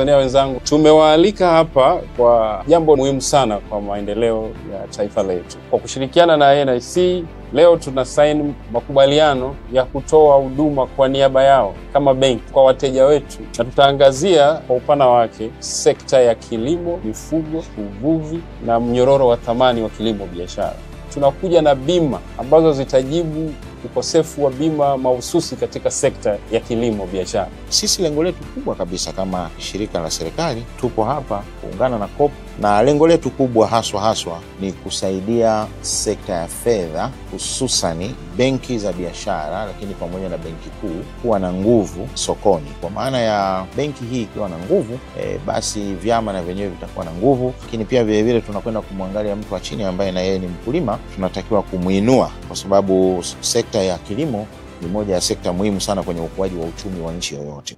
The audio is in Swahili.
Watanzania wenzangu, tumewaalika hapa kwa jambo muhimu sana kwa maendeleo ya taifa letu. Kwa kushirikiana na NIC, leo tuna sign makubaliano ya kutoa huduma kwa niaba yao kama benki kwa wateja wetu, na tutaangazia kwa upana wake sekta ya kilimo, mifugo, uvuvi na mnyororo wa thamani wa kilimo biashara. Tunakuja na bima ambazo zitajibu ukosefu wa bima mahususi katika sekta ya kilimo biashara. Sisi lengo letu kubwa kabisa kama shirika la serikali, tupo hapa kuungana na COP, na lengo letu kubwa haswa ni kusaidia sekta ya fedha, hususani benki za biashara, lakini pamoja na benki kuu kuwa na nguvu sokoni. Kwa maana ya benki hii ikiwa na nguvu, basi vyama na vyenyewe vitakuwa na nguvu, lakini pia vile vile tunakwenda kumwangalia mtu wa chini ambaye na yeye ni mkulima, tunatakiwa kumuinua, kwa sababu sekta ya kilimo ni moja ya sekta muhimu sana kwenye ukuaji wa uchumi wa nchi yoyote.